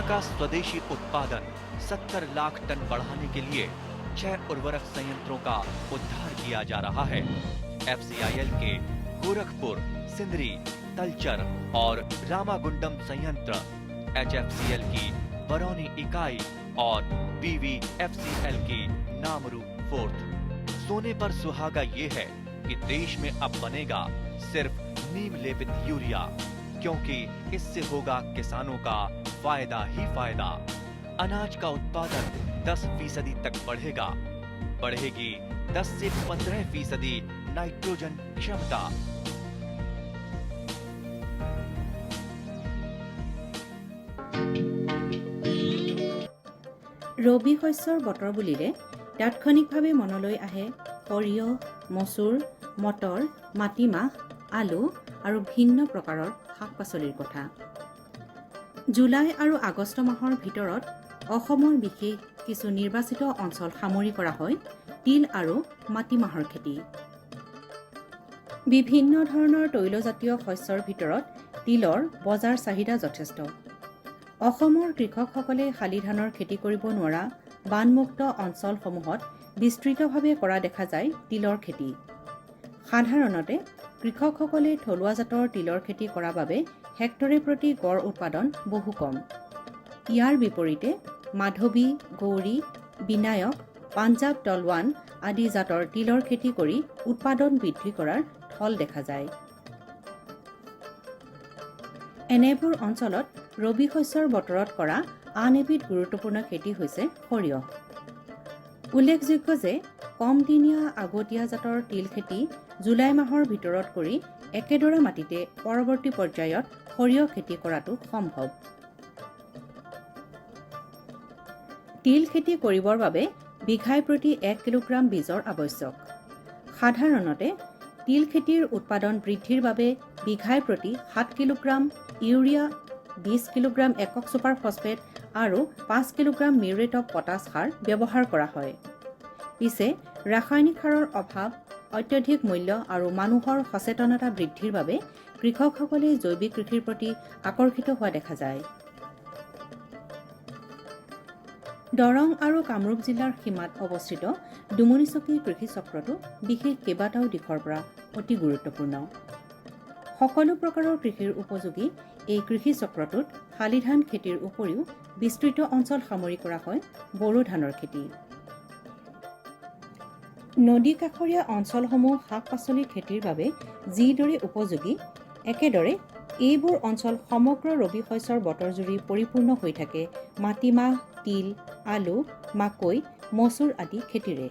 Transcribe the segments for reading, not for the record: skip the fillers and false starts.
का स्वदेशी उत्पादन 70 लाख टन बढ़ाने के लिए 6 उर्वरक संयंत्रों का उद्धार किया जा रहा है। FCIL के गोरखपुर, सिंदरी, तलचर और रामागुंडम संयंत्र, HFCL की बरौनी इकाई और BVFCL की नामरू फोर्थ। सोने पर सुहागा ये है कि देश में अब बनेगा सिर्फ नीम लेपित यूरिया, क्योंकि इससे होगा किसानों का फायदा ही फायदा। अनाज का उत्पादन 10% तक बढ़ेगा। बढ़ेगी 10 से 15% नाइट्रोजन क्षमता। ৰবি শস্যৰ বতৰ বুলিলে তাৎক্ষণিকভাৱে মনলৈ আহে সৰিয়হ, মচুৰ, মটৰ, মাটিমাহ, আলু আৰু ভিন্ন প্ৰকাৰৰ শাক-পাচলিৰ কথা। জুলাই আৰু আগষ্ট মাহৰ ভিতৰত অসমৰ বিশেষ কিছু নিৰ্বাচিত অঞ্চল সামৰি কৰা হয় তিল আৰু মাটিমাহৰ খেতি। বিভিন্ন ধৰণৰ তৈলজাতীয় শস্যৰ ভিতৰত তিলৰ বজাৰ চাহিদা যথেষ্ট। অসমৰ কৃষকসকলে শালি ধানৰ খেতি কৰিব নোৱাৰা বানমুক্ত অঞ্চলসমূহত বিস্তৃতভাৱে কৰা দেখা যায় তিলৰ খেতি। সাধাৰণতে কৃষকসকলে থলুৱা জাতৰ তিলৰ খেতি কৰাৰ বাবে হেক্টৰে প্ৰতি গড় উৎপাদন বহু কম। ইয়াৰ বিপৰীতে মাধৱী, গৌৰী, বিনায়ক, পাঞ্জাৱ তলৱান আদি জাতৰ তিলৰ খেতি কৰি উৎপাদন বৃদ্ধি কৰাৰ থল দেখা যায়। এনেবোৰ অঞ্চলত ৰবি শস্যৰ বতৰত কৰা আন এবিধ গুৰুত্বপূৰ্ণ খেতি হৈছে সৰিয়হ। উল্লেখযোগ্য যে কম দিনীয়া আগতীয়া জাতৰ তিল খেতি জুলাই মাহৰ ভিতৰত কৰি একেদৰে মাটিতে পৰৱৰ্তী পৰ্যায়ত সৰিয়হ খেতি কৰাটো সম্ভৱ। তিল খেতি কৰিবৰ বাবে বিঘাই প্ৰতি 1 কিলোগ্ৰাম বীজৰ আৱশ্যক। সাধাৰণতে তিল খেতিৰ উৎপাদন বৃদ্ধিৰ বাবে বিঘাই প্ৰতি 7 কিলোগ্ৰাম ইউৰিয়া, 20 কিলোগ্ৰাম একক ছুপাৰ ফছফেট আৰু 5 কিলোগ্ৰাম মিউৰেট অফ পটাছ সাৰ ব্যৱহাৰ কৰা হয়। পিছে ৰাসায়নিক সাৰৰ অভাৱ, অত্যধিক মূল্য আৰু মানুহৰ সচেতনতা বৃদ্ধিৰ বাবে কৃষকসকলে জৈৱিক কৃষিৰ প্ৰতি আকৰ্ষিত হোৱা দেখা যায়। দৰং আৰু কামৰূপ জিলাৰ সীমাত অৱস্থিত ডুমুৰিচকী কৃষি চক্ৰটো বিশেষ কেইবাটাও দিশৰ পৰা অতি গুৰুত্বপূৰ্ণ। সকলো প্ৰকাৰৰ কৃষিৰ উপযোগী এই কৃষি চক্ৰটোত শালি ধান খেতিৰ উপৰিও বিস্তৃত অঞ্চল সামৰি কৰা হয় বড়ো ধানৰ খেতি। নদী কাষৰীয়া অঞ্চলসমূহ শাক-পাচলি খেতিৰ বাবে যিদৰে উপযোগী, একেদৰে এইবোৰ অঞ্চল সমগ্ৰ ৰবি শস্যৰ বতৰজুৰি পৰিপূৰ্ণ হৈ থাকে মাটিমাহ, তিল, আলু, মাকৈ, মচুৰ আদি খেতিৰে।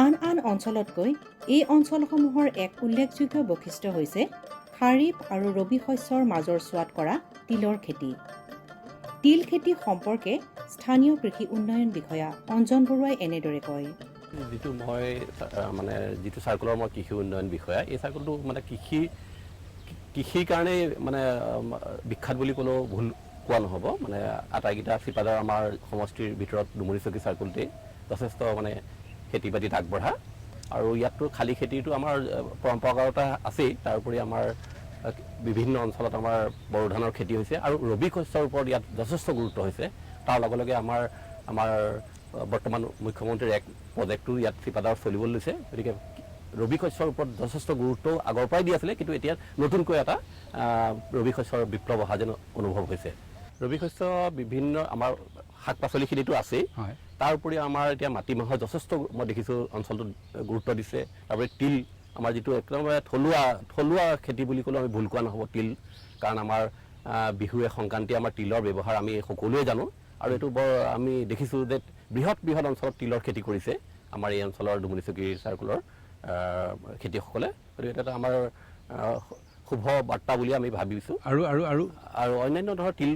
আন আন অঞ্চলতকৈ এই অঞ্চলসমূহৰ এক উল্লেখযোগ্য বৈশিষ্ট্য হৈছে খাৰিফ আৰু ৰবি শস্যৰ মাজৰ চোৱাত কৰা তিলৰ খেতি। তিল খেতি সম্পৰ্কে স্থানীয় কৃষি উন্নয়ন বিষয়া অঞ্জন বৰুৱাই এনেদৰে কয়। যিটো চাৰ্কুলৰ মই কৃষি উন্নয়ন বিষয়া, এই চাৰ্কুলটো কৃষিৰ কাৰণে বিখ্যাত বুলি ক'লেও ভুল কোৱা নহ'ব। আটাইকেইটা চিপাদাৰ আমাৰ সমষ্টিৰ ভিতৰত ডুমুৰিচকী চাৰ্কুলতেই যথেষ্ট খেতি বাতিত আগবঢ়া। আৰু ইয়াততো খালী খেতিটো আমাৰ পৰম্পৰাগত আছেই, তাৰোপৰি আমাৰ বিভিন্ন অঞ্চলত আমাৰ বড়ো ধানৰ খেতি হৈছে আৰু ৰবি শস্যৰ ওপৰত ইয়াত যথেষ্ট গুৰুত্ব হৈছে। তাৰ লগে লগে আমাৰ বৰ্তমান মুখ্যমন্ত্ৰীৰ এক প্ৰজেক্টটো ইয়াত চিপাদাৰত চলিবলৈ লৈছে। গতিকে ৰবি শস্যৰ ওপৰত যথেষ্ট গুৰুত্ব আগৰ পৰাই দি আছিলে, কিন্তু এতিয়া নতুনকৈ এটা ৰবি শস্যৰ বিপ্লৱ অহা যেন অনুভৱ হৈছে। ৰবি শস্য বিভিন্ন আমাৰ শাক পাচলিখিনিতো আছেই, তাৰ উপৰি আমাৰ এতিয়া মাটিমাহৰ যথেষ্ট মই দেখিছোঁ অঞ্চলটোত গুৰুত্ব দিছে। তাৰপৰি তিল, আমাৰ যিটো একেবাৰে থলুৱা খেতি বুলি ক'লেও আমি ভুল কোৱা নহ'ব তিল, কাৰণ আমাৰ বিহুৱে সংক্ৰান্তি আমাৰ তিলৰ ব্যৱহাৰ আমি সকলোৱে জানো। আৰু এইটো বৰ আমি দেখিছোঁ যে বৃহৎ অঞ্চলত তিলৰ খেতি কৰিছে আমাৰ এই অঞ্চলৰ ডুমুৰিচকী চাৰ্কুলৰ খেতিয়কসকলে। গতিকে এটা আমাৰ শুভ বাৰ্তা বুলি আমি ভাবিছোঁ। আৰু অন্যান্য ধৰক তিল,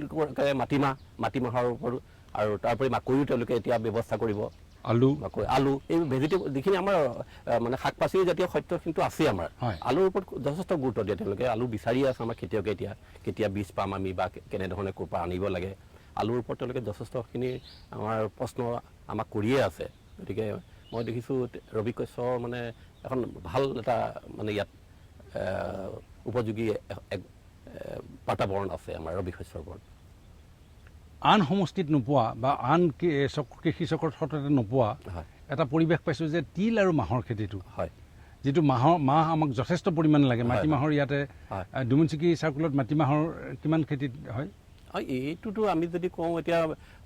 মাটিমাহৰ ওপৰত আৰু তাৰপৰি মাকৈও তেওঁলোকে এতিয়া ব্যৱস্থা কৰিব। আলু এই ভেজিটেবল যিখিনি আমাৰ শাক পাচলি জাতীয় শস্য কিন্তু আছেই আমাৰ, আলুৰ ওপৰত যথেষ্ট গুৰুত্ব দিয়ে তেওঁলোকে। আলু বিচাৰিয়ে আছে আমাৰ খেতিয়কে, এতিয়া কেতিয়া বীজ পাম আমি বা কেনেধৰণে ক'ৰ পৰা আনিব লাগে, আলুৰ ওপৰত তেওঁলোকে যথেষ্টখিনি আমাৰ প্ৰশ্ন আমাক কৰিয়ে আছে। গতিকে মই দেখিছোঁ ৰবি শস্যৰ এখন ভাল এটা ইয়াত উপযোগী এক বাতাবৰণ আছে আমাৰ ৰবি শস্যৰ ওপৰত। আন সমষ্টিত নোপোৱা বা আন কৃষি চক্ৰৰ ক্ষেত্ৰতে নোপোৱা এটা পৰিৱেশ পাইছোঁ যে তিল আৰু মাহৰ খেতিটো হয় যিটো মাহ আমাক যথেষ্ট পৰিমাণে লাগে মাটিমাহৰ ইয়াতে ডুমুনচিকি চাৰ্কুলত মাটিমাহৰ কিমান খেতি হয় এইটোতো আমি যদি কওঁ এতিয়া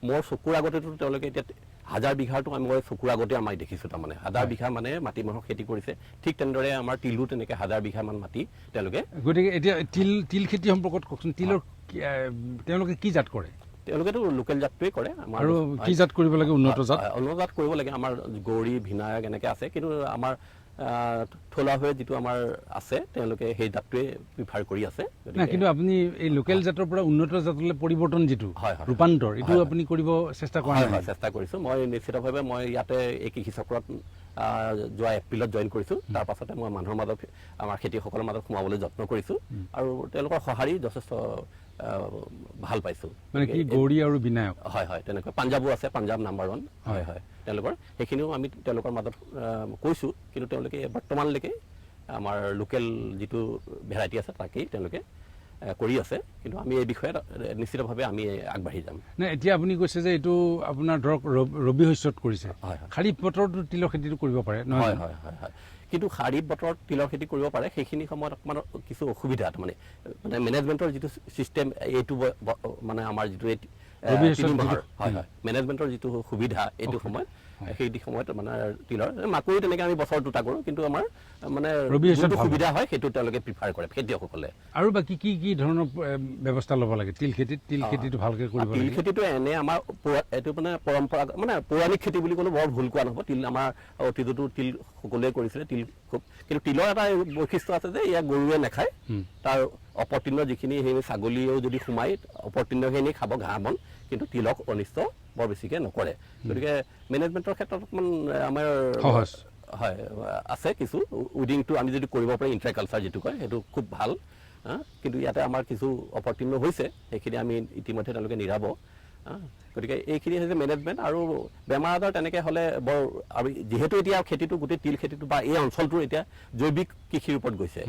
মোৰ চকুৰ আগতেতো তেওঁলোকে এতিয়া 1000 বিঘাটো মই চকুৰ আগতে আমাৰ দেখিছোঁ তাৰমানে 1000 বিঘা মানে মাটিমাহৰ খেতি কৰিছে ঠিক তেনেদৰে আমাৰ তিলো তেনেকৈ 1000 বিঘামান মাটি তেওঁলোকে গতিকে এতিয়া তিল খেতি সম্পৰ্কত কওকচোন তিলৰ তেওঁলোকে কি জাত কৰে তেওঁলোকেতো লোকেল জাতটোৱে কৰে আৰু কি জাত কৰিব লাগে উন্নত জাত কৰিব লাগে আমাৰ গৌৰী ভিনায়ক এনেকৈ আছে কিন্তু আমাৰ থলুৱাভাৱে যিটো আমাৰ আছে তেওঁলোকে সেই জাতটোৱে প্ৰিফাৰ কৰি আছে কিন্তু আপুনি এই লোকেল জাতৰ পৰা উন্নত জাতলৈ পৰিৱৰ্তন যিটো ৰূপান্তৰ এইটো আপুনি কৰিব চেষ্টা কৰা নাই চেষ্টা কৰিছোঁ মই নিশ্চিতভাৱে মই ইয়াতে এই কৃষি চক্ৰত যোৱা এপ্ৰিলত জইন কৰিছোঁ তাৰ পাছতে মই মানুহৰ মাজত আমাৰ খেতিয়কসকলৰ মাজত সোমাবলৈ যত্ন কৰিছোঁ আৰু তেওঁলোকৰ সঁহাৰি যথেষ্ট ভাল পাইছোঁ মানে কি গৌৰী আৰু বিনায়ক হয় হয় তেনেকৈ পাঞ্জাবো আছে পাঞ্জাব নাম্বাৰ 1 হয় হয় তেওঁলোকৰ সেইখিনিও আমি তেওঁলোকৰ মাজত কৈছোঁ কিন্তু তেওঁলোকে বৰ্তমানলৈকে আমাৰ লোকেল যিটো ভেৰাইটি আছে তাকেই তেওঁলোকে কৰি আছে কিন্তু আমি এই বিষয়ে নিশ্চিতভাৱে আমি আগবাঢ়ি যাম নে এতিয়া আপুনি কৈছে যে এইটো আপোনাৰ ধৰক ৰবি শস্যত কৰিছে খাৰিফ বতৰতো তিলৰ খেতিটো কৰিব পাৰে নহয় হয় হয় হয় কিন্তু খাৰিফ বতৰত তিলৰ খেতি কৰিব পাৰে সেইখিনি সময়ত অকণমান কিছু অসুবিধা মানে মেনেজমেণ্টৰ যিটো চিষ্টেম এইটো মানে আমাৰ যিটো হয় হয় মেনেজমেণ্টৰ যিটো সুবিধা এইটো সময়ত সেই সময়ত মানে তিলৰ মাকৈ তেনেকৈ আমি বছৰ দুটা কৰোঁ কিন্তু আমাৰ মানে সুবিধা হয় সেইটো তেওঁলোকে প্ৰিফাৰ কৰে খেতিয়কসকলে আৰু বাকী কি কি ধৰণৰ ব্যৱস্থা ল'ব লাগে তিল খেতিটো ভালকৈ কৰিব লাগে তিল খেতিটো এনে আমাৰ এইটো মানে পৰম্পৰাগত মানে পৌৰাণিক খেতি বুলি ক'লেও বৰ ভুল কোৱা নহ'ব তিল আমাৰ অতীততো তিল সকলোৱে কৰিছিলে তিল খুব কিন্তু তিলৰ এটা বৈশিষ্ট্য আছে যে ইয়াক গৰুৱে নাখায় তাৰ অপতৃণ যিখিনি সেই ছাগলীয়েও যদি সোমাই অপতৃণখিনি খাব ঘাঁহ বন কিন্তু তিলক অনিষ্ট বৰ বেছিকৈ নকৰে গতিকে মেনেজমেণ্টৰ ক্ষেত্ৰত অকণমান আমাৰ সহজ হয় আছে কিছু উইডিংটো আমি যদি কৰিব পাৰি ইণ্টাৰকালচাৰ যিটো কয় সেইটো খুব ভাল কিন্তু ইয়াতে আমাৰ কিছু অপতৃণ হৈছে সেইখিনি আমি ইতিমধ্যে তেওঁলোকে নিৰাব গতিকে এইখিনি হৈছে মেনেজমেণ্ট আৰু বেমাৰ আজাৰ তেনেকৈ হ'লে বৰ আমি যিহেতু এতিয়া খেতিটো গোটেই তিল খেতিটো বা এই অঞ্চলটোৰ এতিয়া জৈৱিক কৃষিৰ ওপৰত গৈছে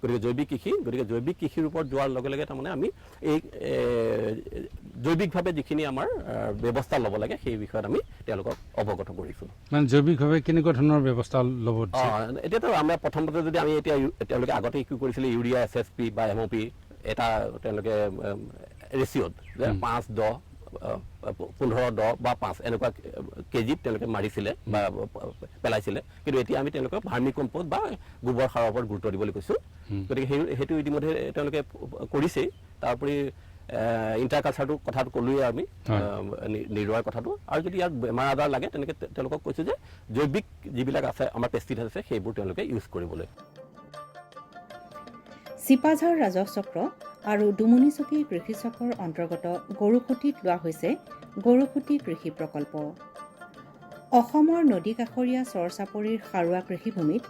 গতিকে জৈৱিক কৃষিৰ ওপৰত যোৱাৰ লগে লগে তাৰমানে আমি এই জৈৱিকভাৱে যিখিনি আমাৰ ব্যৱস্থা ল'ব লাগে সেই বিষয়ত আমি তেওঁলোকক অৱগত কৰিছোঁ মানে জৈৱিকভাৱে কেনেকুৱা ধৰণৰ ব্যৱস্থা ল'ব এতিয়াতো আমাৰ প্ৰথমতে যদি আমি এতিয়া তেওঁলোকে আগতে কি কৰিছিলে ইউৰিয়া SSP বা MOP এটা তেওঁলোকে ৰেচিঅ'ত যে 5-10 15-10 বা 5 এনেকুৱা কেজিত তেওঁলোকে মাৰিছিলে বা পেলাইছিলে কিন্তু এতিয়া আমি তেওঁলোকক ভাৰ্মি কম্পোষ্ট বা গোবৰ সাৰৰ ওপৰত গুৰুত্ব দিবলৈ কৈছোঁ গতিকে সেইটো ইতিমধ্যে তেওঁলোকে কৰিছেই তাৰোপৰি ইণ্টাৰকালচাৰটো কথাটো ক'লোৱে আমি নিৰোৱাৰ কথাটো আৰু যদি ইয়াত বেমাৰ আজাৰ লাগে তেনেকৈ তেওঁলোকক কৈছোঁ যে জৈৱিক যিবিলাক আছে আমাৰ পেষ্টিচাইড আছে সেইবোৰ তেওঁলোকে ইউজ কৰিবলৈ চিপাঝাৰ ৰাজহ চক্ৰ আৰু ডুমুনিচকী কৃষি চক্ৰৰ অন্তৰ্গত গৰুখুটিত লোৱা হৈছে গৰুখুটি কৃষি প্ৰকল্প অসমৰ নদী কাষৰীয়া চৰ চাপৰিৰ সাৰুৱা কৃষিভূমিত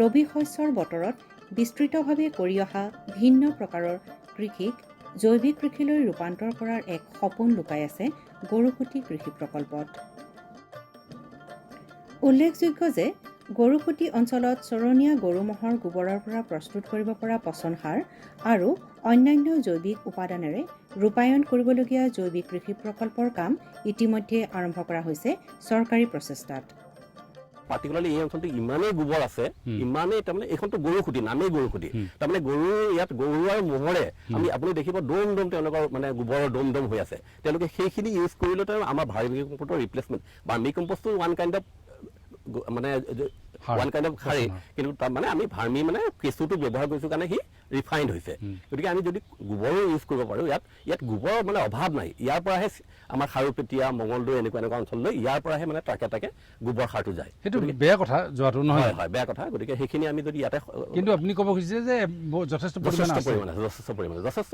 ৰবি শস্যৰ বতৰত বিস্তৃতভাৱে কৰি অহা ভিন্ন প্ৰকাৰৰ কৃষিক জৈৱিক কৃষিলৈ ৰূপান্তৰ কৰাৰ এক সপোন লুকাই আছে গৰুখুটি কৃষি প্ৰকল্পত উল্লেখযোগ্য যে গৰুখুটি অঞ্চলত চৰণীয়া গৰু ম'হৰ গোবৰৰ পৰা প্ৰস্তুত কৰিব পৰা পচন সাৰ আৰু অন্যান্য জৈৱিক উপাদানেৰে ৰূপায়ণ কৰিবলগীয়া জৈৱিক কৃষি প্ৰকল্পৰ কাম ইতিমধ্যে আৰম্ভ কৰা হৈছে চৰকাৰী প্ৰচেষ্টাত পাৰ্টিকুলাৰলি এই অঞ্চলটো ইমানেই গোবৰ আছে ইমানেই তাৰমানে এইখনতো গৰুখুটি নামেই গৰুখুটি তাৰমানে গৰু ইয়াত গৰু আৰু ম'হৰে আপুনি দেখিব দম তেওঁলোকৰ মানে গোবৰৰ দম হৈ আছে তেওঁলোকে সেইখিনি ইউজ কৰিলে আমাৰ ভাৰ্মি কম্পোষ্টৰ ৰিপ্লেচমেণ্ট ভাৰ্মি কম্পোষ্টটো ওৱান কাইণ্ড অফ সাৰেই কিন্তু তাৰমানে আমি ভাৰ্মি মানে কেঁচুটো ব্যৱহাৰ কৰিছোঁ কাৰণে সি ৰিফাইণ্ড হৈছে গতিকে আমি যদি গোবৰো ইউজ কৰিব পাৰোঁ ইয়াত গোবৰৰ মানে অভাৱ নাই ইয়াৰ পৰাহে আমাৰ খাৰুপেটীয়া মঙলদৈ এনেকুৱা অঞ্চললৈ ইয়াৰ পৰাহে মানে তাকে গোবৰ সাৰটো যায় সেইটো বেয়া কথা যোৱাটো নহয় হয় বেয়া কথা গতিকে সেইখিনি আমি যদি ইয়াতে কিন্তু আপুনি ক'ব খুজিছে যে যথেষ্ট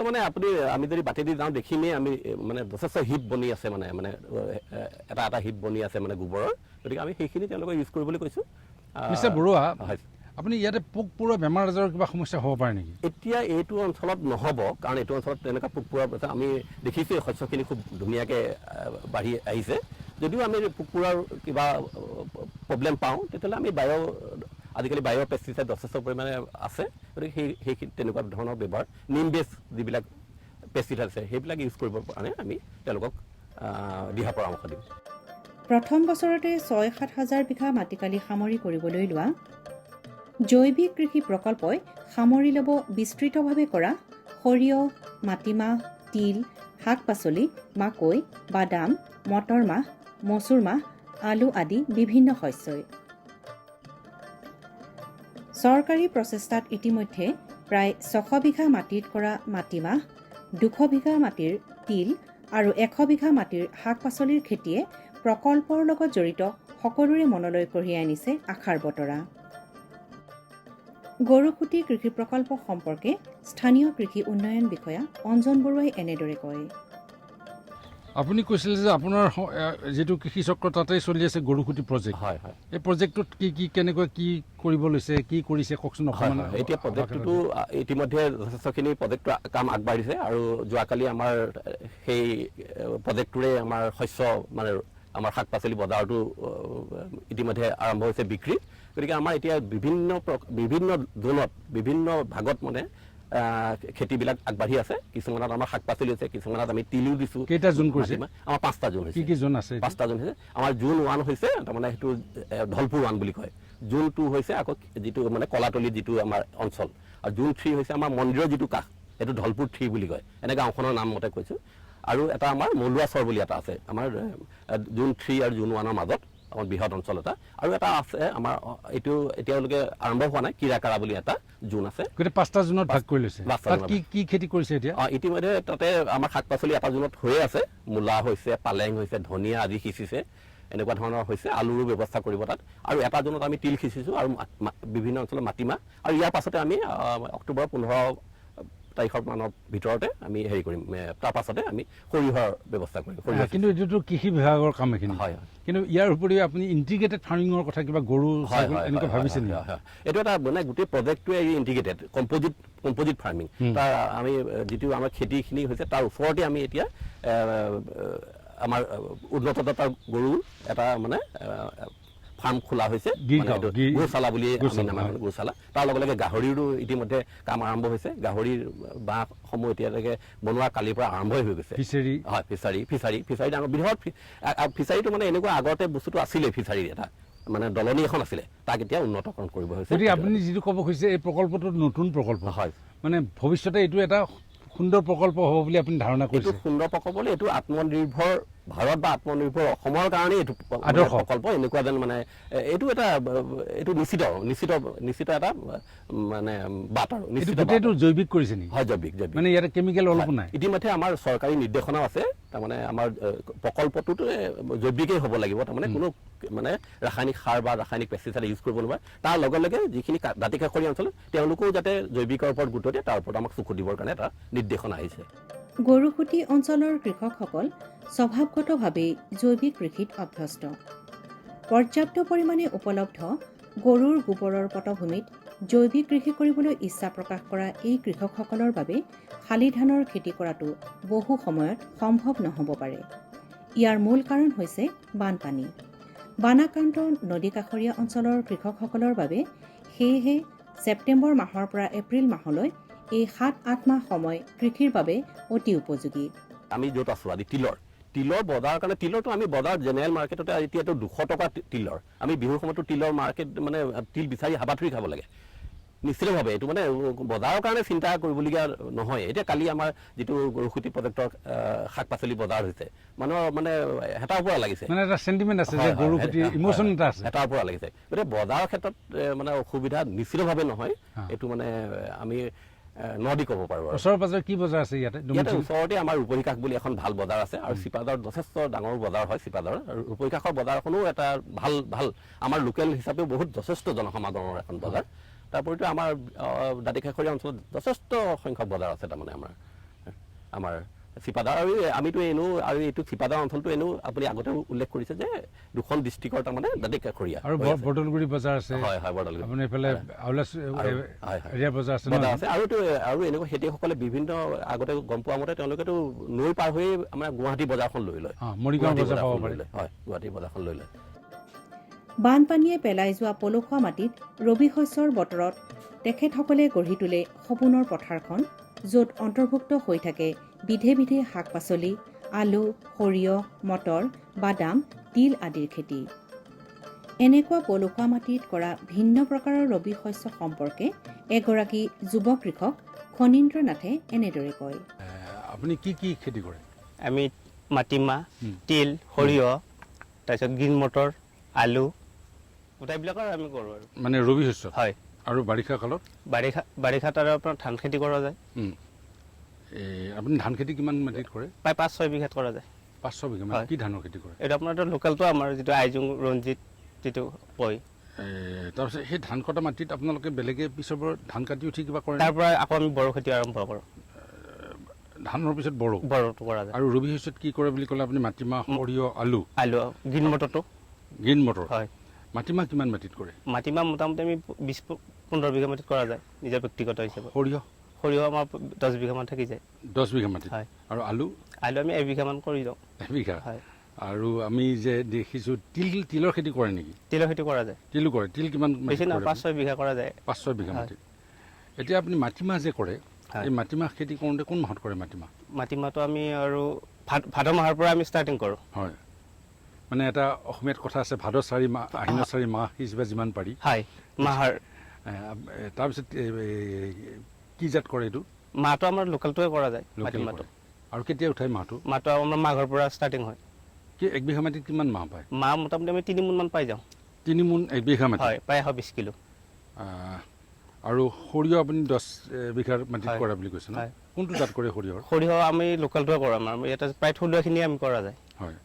মানে আমি যদি বাটি দি যাওঁ দেখিমেই আমি মানে যথেষ্ট হিপ বনি আছে মানে এটা হিপ বনি আছে মানে গোবৰৰ গতিকে আমি সেইখিনি তেওঁলোকক ইউজ কৰিবলৈ কৈছোঁ মিষ্টাৰ বৰুৱা আপুনি ইয়াতে পোক পৰুৱা বেমাৰ আজাৰৰ কিবা সমস্যা হ'ব পাৰে নেকি এতিয়া এইটো অঞ্চলত নহ'ব কাৰণ এইটো অঞ্চলত তেনেকুৱা পোক পৰুৱাৰ আমি দেখিছোঁ এই শস্যখিনি খুব ধুনীয়াকৈ বাঢ়ি আহিছে যদিও আমি পোক পৰুৱাৰ কিবা প্ৰব্লেম পাওঁ তেতিয়াহ'লে আমি আজিকালি বায়' পেষ্টিচাইড যথেষ্ট পৰিমাণে আছে গতিকে সেই তেনেকুৱা ধৰণৰ ব্যৱহাৰ নিম বেছ যিবিলাক পেষ্টিচাইড আছে সেইবিলাক ইউজ কৰিবৰ কাৰণে আমি তেওঁলোকক দিহা পৰামৰ্শ দিম। প্ৰথম বছৰতে 6-7 হাজাৰ বিঘা মাটিকালি সামৰি কৰিবলৈ লোৱা জৈৱিক কৃষি প্ৰকল্পই সামৰি ল'ব বিস্তৃতভাৱে কৰা সৰিয়হ, মাটিমাহ, তিল, শাক-পাচলি, মাকৈ, বাদাম, মটৰ মাহ, মচুৰ মাহ, আলু আদি বিভিন্ন শস্যই। চৰকাৰী প্ৰচেষ্টাত ইতিমধ্যে প্ৰায় 600 বিঘা মাটিত কৰা মাটিমাহ, 200 বিঘা মাটিৰ তিল আৰু 100 বিঘা মাটিৰ শাক-পাচলিৰ খেতিয়ে প্ৰকল্পৰ লগত জড়িত সকলোৰে মনলৈ কঢ়িয়াই আনিছে আশাৰ বতৰা। গৰুসুঁতি কৃষি প্ৰকল্প সম্পৰ্কে স্থানীয় কৃষি উন্নয়ন বিষয়া অঞ্জন বৰুৱাই এনেদৰে কয়। আপুনি কৈছিল যে আপোনাৰ যিটো কৃষি চক্ৰ তাতেই চলি আছে গৰুসুঁতি প্ৰজেক্ট। হয় হয়। এই প্ৰজেক্টটোত কেনেকৈ কি কৰিব লৈছে, কি কৰিছে কওকচোন অকণমান। এতিয়া প্ৰজেক্টটো ইতিমধ্যে যথেষ্টখিনি প্ৰজেক্টৰ কাম আগবাঢ়িছে আৰু যোৱাকালি আমাৰ সেই প্ৰজেক্টটোৰে আমাৰ শস্য মানে আমাৰ শাক পাচলি বজাৰটো ইতিমধ্যে আৰম্ভ হৈছে বিক্ৰী। গতিকে আমাৰ এতিয়া বিভিন্ন জোনত বিভিন্ন ভাগত মানে খেতিবিলাক আগবাঢ়ি আছে। কিছুমানত আমাৰ শাক পাচলি আছে, কিছুমানত আমি তিলো দিছোঁ। কেইটা জোন কৰিছে? আমাৰ 5টা জোন হৈছে। কি জোন আছে? 5টা জোন হৈছে। আমাৰ জোন 1 হৈছে, তাৰমানে সেইটো ধলপুৰ 1 বুলি কয়। জোন 2 হৈছে আকৌ যিটো মানে কলাতলি যিটো আমাৰ অঞ্চল, আৰু জোন 3 হৈছে আমাৰ মন্দিৰৰ যিটো কাষ, সেইটো ধলপুৰ 3 বুলি কয়। এনে গাঁওখনৰ নাম মতে কৈছোঁ। আৰু এটা আমাৰ মলুৱা চৰ বুলি এটা আছে আমাৰ জোন 3 আৰু জোন 1ৰ মাজত, আমাৰ বৃহৎ অঞ্চল এটা। আৰু এটা আছে আমাৰ এইটো এতিয়ালৈকে আৰম্ভ হোৱা নাই, কিৰাকাৰা বুলি এটা জোন আছে। গোটেই 5টা জোনত ভাগ কৰি লৈছে। তাত কি খেতি কৰিছে এতিয়া? ইতিমধ্যে তাতে আমাৰ শাক পাচলি এটা জোনত হৈয়ে আছে। মূলা হৈছে, পালেং হৈছে, ধনিয়া আদি সিঁচিছে, এনেকুৱা ধৰণৰ হৈছে। আলুৰো ব্যৱস্থা কৰিব তাত। আৰু এটা জোনত আমি তিল সিঁচিছোঁ আৰু বিভিন্ন অঞ্চলত মাটিমাহ। আৰু ইয়াৰ পাছতে আমি অক্টোবৰ 15 তাৰিখৰ মানৰ ভিতৰতে আমি হেৰি কৰিম, তাৰ পাছতে আমি সৰিয়হৰ ব্যৱস্থা কৰিম। কিন্তু এইটোতো কৃষি বিভাগৰ কাম এইখিনি। হয়। কিন্তু ইয়াৰ উপৰিও আপুনি ইণ্টিগ্ৰেটেড ফাৰ্মিঙৰ কথা কিবা গৰু এনেকুৱা ভাবিছে নেকি? এইটো এটা মানে গোটেই প্ৰজেক্টটোৱে ইণ্টিগ্ৰেটেড কম্পজিট ফাৰ্মিং। তাৰ আমি যিটো আমাৰ খেতিখিনি হৈছে তাৰ ওচৰতে আমি এতিয়া আমাৰ উন্নত জাতৰ গৰু এটা মানে ফাৰ্ম খোলা হৈছে, গৌশালা বুলি আমি নাম গৌশালা। তাৰ লগে লগে গাহৰিৰো ইতিমধ্যে কাম আৰম্ভ হৈছে। গাহৰিৰ বাঁহসমূহ এতিয়ালৈকে বনোৱা কালিৰ পৰা আৰম্ভই হৈ গৈছে। ফিচাৰী। হয়, ফিচাৰী ডাঙৰ বৃহৎ ফিচাৰীটো মানে এনেকুৱা আগতে বস্তুটো আছিলে, ফিচাৰীৰ এটা মানে দলনি এখন আছিলে, তাক এতিয়া উন্নতকৰণ কৰিব হৈছে। গতিকে আপুনি যিটো ক'ব খুজিছে এই প্ৰকল্পটো নতুন প্ৰকল্প। হয়, মানে ভৱিষ্যতে এইটো এটা সুন্দৰ প্ৰকল্প হ'ব বুলি আপুনি ধাৰণা কৰিছে? এইটো সুন্দৰ প্ৰকল্প, এইটো আত্মনিৰ্ভৰ ভাৰত বা আত্মনিৰ্ভৰ অসমৰ কাৰণে এইটো প্ৰকল্প এনেকুৱা যেন মানে এইটো নিশ্চিত এটা মানে বাট আৰু গোটেইটো জৈৱিক কৰিছে নেকি? হয়, জৈৱিক মানে ইয়াতে কেমিকেল অলপো নাই? ইতিমধ্যে আমাৰ চৰকাৰী নিৰ্দেশনাও আছে, তাৰমানে আমাৰ প্ৰকল্পটোতো জৈৱিকেই হ'ব লাগিব, তাৰমানে কোনো মানে ৰাসায়নিক সাৰ বা ৰাসায়নিক পেষ্টিচাইড ইউজ কৰিব নোৱাৰে। তাৰ লগে লগে যিখিনি দাঁতি কাষৰীয়া অঞ্চল তেওঁলোকেও যাতে জৈৱিকৰ ওপৰত গুৰুত্ব দিয়ে, তাৰ ওপৰত আমাক চকু দিবৰ কাৰণে এটা নিৰ্দেশনা আহিছে। গৰুসুঁতি অঞ্চলৰ কৃষকসকল স্বভাৱগতভাৱেই জৈৱিক কৃষিত অভ্যস্ত। পৰ্যাপ্ত পৰিমাণে উপলব্ধ গৰুৰ গোবৰৰ পটভূমিত জৈৱিক কৃষি কৰিবলৈ ইচ্ছা প্ৰকাশ কৰা এই কৃষকসকলৰ বাবে শালি ধানৰ খেতি কৰাটো বহু সময়ত সম্ভৱ নহ'ব পাৰে। ইয়াৰ মূল কাৰণ হৈছে বানপানী। বানাক্ৰান্ত নদী কাষৰীয়া অঞ্চলৰ কৃষকসকলৰ বাবে সেয়েহে ছেপ্টেম্বৰ মাহৰ পৰা এপ্ৰিল মাহলৈ এই 7-8 মাহ সময় কৃষিৰ বাবে অতি উপযোগী। আমি য'ত আছোঁ আজি তিলৰ বজাৰৰ কাৰণে, তিলৰটো আমি বজাৰ জেনেৰেল মাৰ্কেটতে এতিয়াতো 200 টকা তিলৰ। আমি বিহুৰ সময়তো তিলৰ মাৰ্কেট মানে তিল বিচাৰি হাবাথুৰি খাব লাগে নিশ্চিতভাৱে। এইটো মানে বজাৰৰ কাৰণে চিন্তা কৰিবলগীয়া নহয়। এতিয়া কালি আমাৰ যিটো গৰুসুঁতি প্ৰজেক্টৰ শাক পাচলি বজাৰ হৈছে, মানুহৰ মানে হেতাৰ পৰা লাগিছে, মানে এটা চেণ্টিমেণ্ট আছে যে গৰুসুঁতি ইমোচন এটা আছে, হেতাৰ পৰা লাগিছে। গতিকে বজাৰৰ ক্ষেত্ৰত মানে অসুবিধা নিশ্চিতভাৱে নহয়। এইটো মানে আমি নদী ক'ব পাৰোঁ। ওচৰে পাজৰে কি বজাৰ আছে ইয়াতে? ওচৰতে আমাৰ ৰূপহী কাষ বুলি এখন ভাল বজাৰ আছে, আৰু চিপাঝাৰত যথেষ্ট ডাঙৰ বজাৰ হয় চিপাঝাৰৰ। আৰু ৰূপহী কাষৰ বজাৰখনো এটা ভাল আমাৰ লোকেল হিচাপেও বহুত যথেষ্ট জনসমাগমৰ এখন বজাৰ। তাৰ উপৰিতো আমাৰ দাঁতি কাষৰীয়া অঞ্চলত যথেষ্ট সংখ্যক বজাৰ আছে, তাৰমানে আমাৰ চিপাঝাৰ। আৰু আমিতো এনেও আৰু এইটো চিপাঝাৰ অঞ্চলটো এনেও আপুনি আগতে উল্লেখ কৰিছে যে 2খন ডিষ্ট্ৰিক্টৰ তাৰমানে দাঁতি কাষৰীয়া। আৰু বৰদলগুৰি বজাৰ আছে। হয়, বৰদলগুৰি। আপুনি এইফালে এৰিয়া বজাৰ আছে আৰু এনেকুৱা খেতিয়কসকলে বিভিন্ন আগতে গম পোৱা মতে তেওঁলোকেতো নৈ পাৰ হৈয়ে আমাৰ গুৱাহাটী বজাৰখন লৈ লয়, মৰিগাঁও বজাৰ পাব পাৰে। হয়, গুৱাহাটী বজাৰখন লৈ লয়। বানপানীয়ে পেলাই যোৱা পলসুৱা মাটিত ৰবি শস্যৰ বতৰত তেখেতসকলে গঢ়ি তোলে সপোনৰ পথাৰখন, য'ত অন্তৰ্ভুক্ত হৈ থাকে বিধে বিধে শাক পাচলি আলু, সৰিয়হ, মটৰ, বাদাম, তিল আদিৰ খেতি। এনেকুৱা পলসুৱা মাটিত কৰা ভিন্ন প্ৰকাৰৰ ৰবি শস্য সম্পৰ্কে এগৰাকী যুৱ কৃষক খনীন্দ্ৰ নাথে এনেদৰে কয়। আপুনি কি কি খেতি কৰে? আমি মাটিমাহ, তিল, সৰিয়হ, তাৰপিছত গ্ৰীণ মটৰ, আলু গোটেইবিলাকৰ আমি কৰোঁ আৰু মানে ৰবি শস্য? হয়। আৰু বাৰিষা কালত? বাৰিষাত আৰু আপোনাৰ ধান খেতি কৰা যায়। আপুনি ধান খেতি কিমান মাটিত কৰে? প্ৰায় 5-6 বিঘাত কৰা যায়। 5-6 বিঘা? হয়। কি ধানৰ খেতি কৰে? এইটো আপোনাৰ লোকেলটো আমাৰ যিটো আইজোং, ৰঞ্জিত যিটো কয়। তাৰপিছত সেই ধান কটা মাটিত আপোনালোকে বেলেগে পিছৰ পৰা ধান কাটি উঠি কিবা কৰে? তাৰ পৰা আকৌ আমি বড়ো খেতি আৰম্ভ কৰোঁ। ধানৰ পিছত বড়োটো কৰা যায়। আৰু ৰবি শস্যত কি কৰে বুলি ক'লে আপুনি? মাটিমাহ, সৰিয়হ, আলু, গ্ৰীণ মটৰটো। Green motor? হয়। মাটিমাহ কিমান মাটিত কৰে? মাটিমাহ মোটামুটি আমি 20-15 বিঘা মাটিত কৰা যায় নিজৰ ব্যক্তিগত হিচাপত। সৰিয়হ আমাৰ 10 বিঘামান থাকি যায়। 10 বিঘা মাটিত? হয়। আৰু আলু? আলু আমি 1 বিঘামান কৰি দিওঁ। 1 বিঘা? হয়। আৰু আমি যে দেখিছোঁ তিলৰ খেতি কৰে নেকি? তিলৰ খেতি কৰা যায়। তিলো কৰে? তিল কিমান বেছি নহয়, 5-6 বিঘা কৰা যায়। 5-6 বিঘা মাটিত। এতিয়া আপুনি মাটিমাহ যে কৰে, এই মাটিমাহ খেতি কৰোঁতে কোন মাহত কৰে মাটিমাহ? মাটিমাহটো আমি আৰু ভাদ মাহৰ পৰা আমি ষ্টাৰ্টিং কৰোঁ। হয়, মানে এটা অসমীয়াত কথা আছে, ভাদ 4 মাহ, আহিনৰ 4 মাহ সিজিবা যিমান পাৰি। হয়, মাহৰ। তাৰপিছত কি জাত কৰে এইটো? মাহটো আমাৰ লোকেলটোৱে কৰা যায়। মাটিমাহটো। আৰু কেতিয়া উঠায় মাহটো? মাহটো আমাৰ মাঘৰ পৰা ষ্টাৰ্টিং হয়। কি 1 বিঘা মাটিত কিমান মাহ পায়? মাহ মোটামুটি আমি 3 মোনমান পাই যাওঁ। 3 মোন 1 বিঘা মাটি? হয়, প্ৰায় 120 কিলো। আৰু সৰিয়হ আপুনি 10 বিঘাৰ মাটিত কৰা বুলি কৈছে ন? হয়। কোনটো জাত কৰে সৰিয়হৰ? সৰিয়হ আমি লোকেলটোৱে কৰোঁ। আমাৰ ইয়াতে প্ৰায় থলুৱাখিনি আমি কৰা যায়। হয়।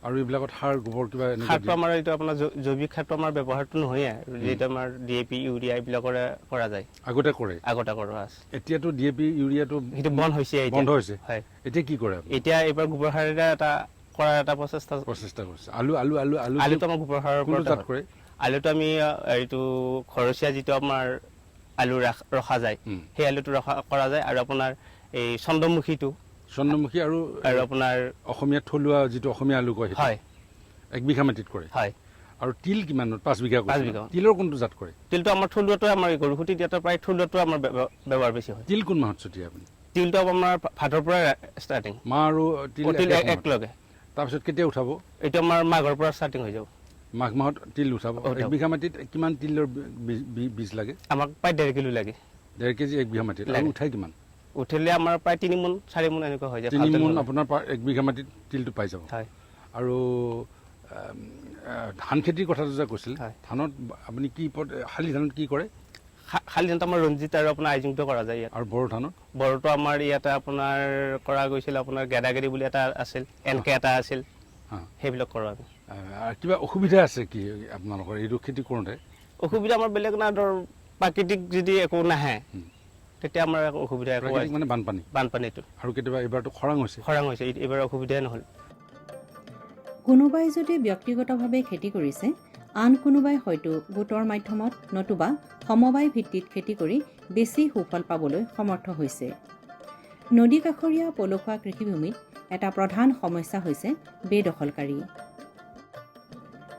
আৰু এইবিলাকত সাৰ, গোবৰ কিবা? সাৰটো আমাৰ এইটো আপোনাৰ জৈৱিক সাৰটো আমাৰ ব্যৱহাৰটো নহয়ে, যিটো আমাৰ DAP, ইউৰিয়া এইবিলাকৰে কৰা যায়। আগতে কৰে? আগতে কৰা আছে। এতিয়াতো DAP, ইউৰিয়াটো সেইটো বন্ধ হৈছে। বন্ধ হৈছে? হয়। এতিয়া কি কৰে? এতিয়া এইবাৰ গোবৰ সাৰেৰে কৰাৰ এটা প্ৰচেষ্টা কৰিছে। আলুটো আমাৰ গোবৰ সাৰৰ কোনটো জাত কৰে? আলুটো আমি এইটো ঘৰচীয়া যিটো আমাৰ আলু ৰখা যায়, সেই আলুটো কৰা যায়। আৰু আপোনাৰ এই চন্দ্ৰমুখীটো। চন্দ্ৰমুখী আৰু আপোনাৰ অসমীয়া থলুৱা যিটো অসমীয়া আলু কয়, হয়, 1 বিঘা মাটিত কৰে? হয়। আৰু তিল কিমান? 5 বিঘা? 5 বিঘা। তিলৰ কোনটো জাত কৰে? তিলটো আমাৰ থলুৱাটোৱে, আমাৰ গৰুসুটি দিয়াটো প্ৰায় থলুৱাটোৱে আমাৰ ব্যৱহাৰ বেছি হয়। তিল কোন মাহত ছটিয়াই আপুনি? তিলটো আমাৰ ভাদৰ পৰা ষ্টাৰ্টিং। মাহ আৰু তিল একেলগে। তাৰপিছত কেতিয়া উঠাব? এইটো আমাৰ মাঘৰ পৰা ষ্টাৰ্টিং হৈ যাব। মাঘ মাহত তিল উঠাব? 1 বিঘা মাটিত কিমান তিলৰ বীজ লাগে? আমাক প্ৰায় 1.5 কিলো লাগে। 1.5 কেজি 1 বিঘা মাটিত? আৰু উঠাই কিমান? উঠিলে আমাৰ প্ৰায় 3 মোন 4 মোন এনেকুৱা হৈ যায়। 3 মোন আপোনাৰ 1 বিঘা মাটিত তিলটো পাই যাব? হয়। আৰু ধান খেতিৰ কথাটো যে কৈছিল, ধানত আপুনি কি শালি ধানত কি কৰে? শালি ধানটো আমাৰ ৰঞ্জিত আৰু আপোনাৰ আইজোংটো কৰা যায় ইয়াত। আৰু বড়ো ধানত? বড়োটো আমাৰ ইয়াতে আপোনাৰ কৰা গৈছিল, আপোনাৰ গেদাগেৰি বুলি এটা আছিল, এনকে এটা আছিল, সেইবিলাক কৰোঁ আমি। কিবা অসুবিধা আছে কি আপোনালোকৰ এইটো খেতি কৰোঁতে? অসুবিধা আমাৰ বেলেগ নাই, ধৰ প্ৰাকৃতিক যদি একো নাহে তেতিয়া আমাৰ একো অসুবিধা একো মানে বানপানীটো। আৰু কেতিয়াবা এইবাৰতো খৰাং হৈছে? এইবাৰ অসুবিধাই নহ'ল। কোনোবাই যদি ব্যক্তিগতভাৱে খেতি কৰিছে, আন কোনোবাই হয়তো গোটৰ মাধ্যমত নতুবা সমবায় ভিত্তিত খেতি কৰি বেছি সুফল পাবলৈ সমৰ্থ হৈছে। নদী কাষৰীয়া পলসুৱা কৃষিভূমিত এটা প্ৰধান সমস্যা হৈছে বেদখলকাৰী।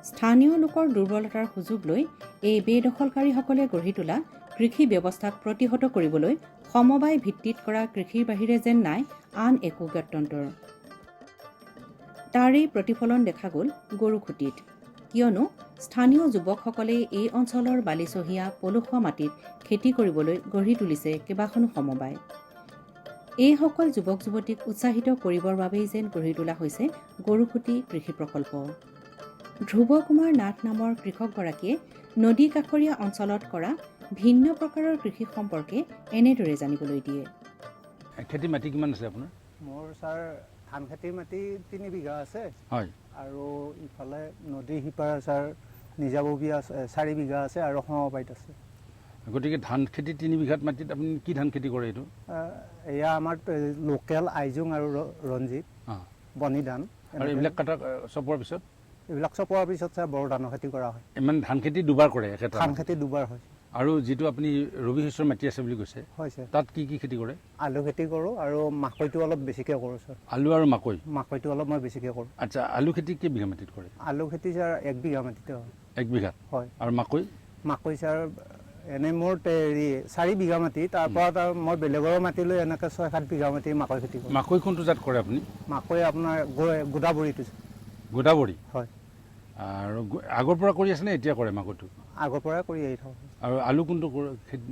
স্থানীয় লোকৰ দুৰ্বলতাৰ সুযোগ লৈ এই বেদখলকাৰীসকলে গঢ়ি তোলা কৃষি ব্যৱস্থাক প্ৰতিহত কৰিবলৈ সমবায় ভিত্তিত কৰা কৃষিৰ বাহিৰে যেন নাই আন একো গত্যন্তৰ। তাৰেই প্ৰতিফলন দেখা গ'ল গৰুখুটিত। কিয়নো স্থানীয় যুৱকসকলে এই অঞ্চলৰ বালিচহীয়া পলসুৱা মাটিত খেতি কৰিবলৈ গঢ়ি তুলিছে কেইবাখনো সমবায়। এইসকল যুৱক যুৱতীক উৎসাহিত কৰিবৰ বাবেই যেন গঢ়ি তোলা হৈছে গৰুখুটি কৃষি প্ৰকল্প। ধ্ৰুৱ কুমাৰ নাথ নামৰ কৃষকগৰাকীয়ে নদী কাষৰীয়া অঞ্চলত কৰা ভিন্ন প্ৰকাৰৰ কৃষি সম্পৰ্কে এনেদৰে জানিবলৈ দিয়ে। খেতি মাটি কিমান আছে আপোনাৰ? মোৰ ছাৰ ধান খেতিৰ মাটি 3 বিঘা আছে। হয়। আৰু ইফালে নদী সিপাৰ ছাৰ নিজাববীয়া 4 বিঘা আছে আৰু সমবায়ত আছে। গতিকে ধান খেতি 3 বিঘাত মাটিত আপুনি কি ধান খেতি কৰে এইটো? এয়া আমাৰ লোকেল আইজোং আৰু ৰঞ্জিত, বনি ধান। আৰু এইবিলাক কাটা চপোৱাৰ পিছত? এইবিলাক চপোৱাৰ পিছত ছাৰ বড়ো ধানৰ খেতি কৰা হয়। ইমান ধান খেতি দুবাৰ কৰে একেটা? ধান খেতি দুবাৰ হয়। আৰু যিটো আপুনি ৰবি শস্যৰ মাটি আছে বুলি কৈছে, হৈছে তাত কি কি খেতি কৰে? আলু খেতি কৰোঁ আৰু মাকৈটো অলপ বেছিকৈ কৰোঁ ছাৰ। আলু আৰু মাকৈ? মাকৈটো অলপ মই বেছিকৈ কৰোঁ। আচ্ছা, আলু খেতি কেই বিঘা মাটিত কৰে? আলু খেতি ছাৰ 1 বিঘা মাটিতে হয়। 1 বিঘাত? হয়। আৰু মাকৈ? মাকৈ ছাৰ এনেই মোৰ হেৰি 4 বিঘা মাটি, তাৰ পৰা মই বেলেগৰ মাটি লৈ এনেকৈ 6-7 বিঘা মাটি মাকৈ খেতি কৰোঁ। মাকৈ কোনটো জাত কৰে আপুনি? মাকৈ আপোনাৰ গোদাবৰীটো। গোদাবৰী? হয়। আৰু আগৰ পৰা কৰি আছেনে এতিয়া কৰে মাকৈটো? আগৰ পৰাই কৰি আহি থাকোঁ। আৰু আলু কোনটো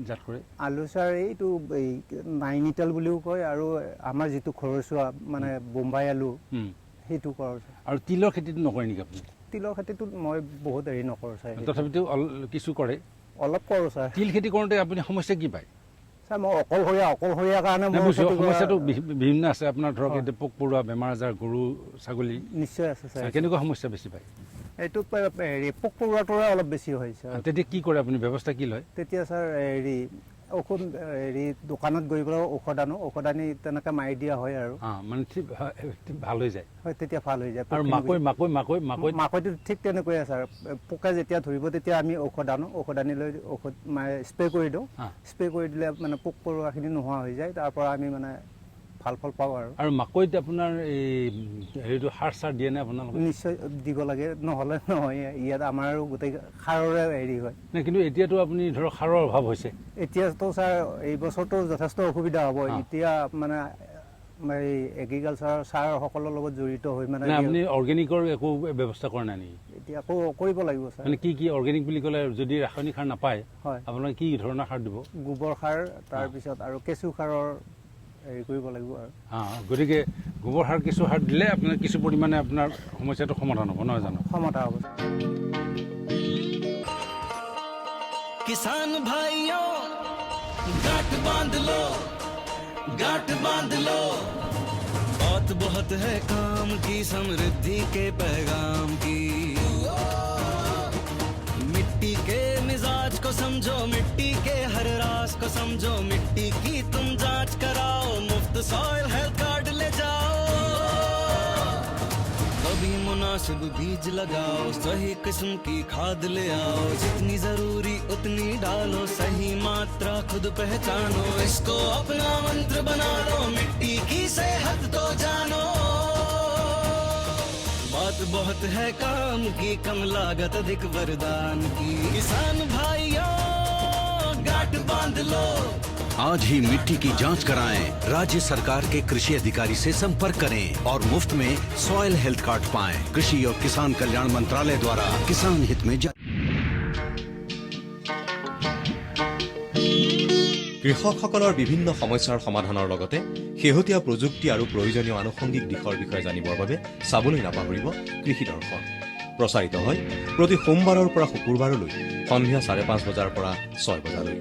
জাত কৰে? আলু ছাৰ এইটো এই নাইনিতাল বুলিও কয়, আৰু আমাৰ যিটো ঘৰচুৱা মানে বোম্বাই আলু সেইটো কৰোঁ। আৰু তিলৰ খেতিটো নকৰে নেকি আপুনি? তিলৰ খেতিটো মই বহুত হেৰি নকৰোঁ ছাৰ। তথাপিতো কিছু কৰে? অলপ কৰোঁ ছাৰ। তিল খেতি কৰোঁতে আপুনি সমস্যা কি পায়? ছাৰ মই অকলশৰীয়া কাৰণে সমস্যাটো বিভিন্ন আছে আপোনাৰ, ধৰক এতিয়া পোক পৰুৱা, বেমাৰ আজাৰ, গৰু ছাগলী নিশ্চয় আছে ছাৰ। কেনেকুৱা সমস্যা বেছি পায়? এইটো হেৰি পোক পৰুৱাটোৰে অলপ বেছি হয় ছাৰ। তেতিয়া কি কৰে আপুনি, ব্যৱস্থা কি লয়? তেতিয়া ছাৰ হেৰি ঔষধ হেৰি দোকানত গৈ পেলাই ঔষধ আনি তেনেকৈ মাৰি দিয়া হয় আৰু মানে ভাল হৈ যায়। হয়, তেতিয়া ভাল হৈ যায়। আৰু মাকৈটো ঠিক তেনেকৈয়ে ছাৰ, পোকে যেতিয়া ধৰিব তেতিয়া আমি ঔষধ আনি লৈ ঔষধ স্প্ৰে কৰি দিওঁ। স্প্ৰে কৰি দিলে মানে পোক পৰুৱাখিনি নোহোৱা হৈ যায়, তাৰ পৰা আমি মানে ভাল ফল পাওঁ আৰু। আৰু মাকৈত আপোনাৰ এই হেৰিটো সাৰ চাৰ দিয়ে নে আপোনালোকে? নিশ্চয় দিব লাগে, নহ'লে নহয়। ইয়াত আমাৰ গোটেই সাৰৰে হেৰি হয়। কিন্তু এতিয়াতো আপুনি ধৰক সাৰৰ অভাৱ হৈছে। এতিয়াতো ছাৰ এই বছৰটো যথেষ্ট অসুবিধা হ'ব। এতিয়া মানে এই এগ্ৰিকালচাৰ ছাৰসকলৰ লগত জড়িত হৈ মানে আপুনি অৰ্গেনিকৰ একো ব্যৱস্থা কৰা নাই নেকি? এতিয়া আকৌ কৰিব লাগিব ছাৰ। মানে কি অৰ্গেনিক বুলি ক'লে যদি ৰাসায়নিক সাৰ নাপায়, হয়, আপোনালোকে কি ধৰণৰ সাৰ দিব? গোবৰ সাৰ, তাৰপিছত আৰু কেঁচু সাৰৰ হেৰি কৰিব লাগিব আৰু। গতিকে গোবৰ সাৰ, কেঁচু সাৰ দিলে আপোনাৰ কিছু পৰিমাণে আপোনাৰ সমস্যাটো সমাধান হ'ব, নহয় জানো? সমাধান হ'ব। किसान भाइयों गांठ बांध लो, बहुत बहुत है काम की, समृद्धि के पैगाम की। मिट्टी के मिजाज को समझो, मिट्टी के हर राज को समझो, मिट्टी की तुम जांच कराओ, मुफ्त सॉइल हेल्थ कार्ड ले जाओ। कभी मुनासिब बीज लगाओ, सही किस्म की खाद ले आओ, जितनी जरूरी उतनी डालो, सही मात्रा खुद पहचानो, इसको अपना मंत्र बना लो, मिट्टी की सेहत तो जानो। बात बहुत है काम की, कम लागत अधिक वरदान की, किसान भाइयों गांठ बांध लो। आज ही मिट्टी की जांच कराएं, राज्य सरकार के कृषि अधिकारी से संपर्क करें और मुफ्त में सॉइल हेल्थ कार्ड पाएं। कृषि और किसान कल्याण मंत्रालय द्वारा किसान हित में কৃষকসকলৰ বিভিন্ন সমস্যাৰ সমাধানৰ লগতে শেহতীয়া প্ৰযুক্তি আৰু প্ৰয়োজনীয় আনুষংগিক দিশৰ বিষয়ে জানিবৰ বাবে চাবলৈ নাপাহৰিব কৃষি দৰ্শন। প্ৰচাৰিত হয় প্ৰতি সোমবাৰৰ পৰা শুকুৰবাৰলৈ সন্ধিয়া 5:30 বজাৰ পৰা 6 বজালৈ।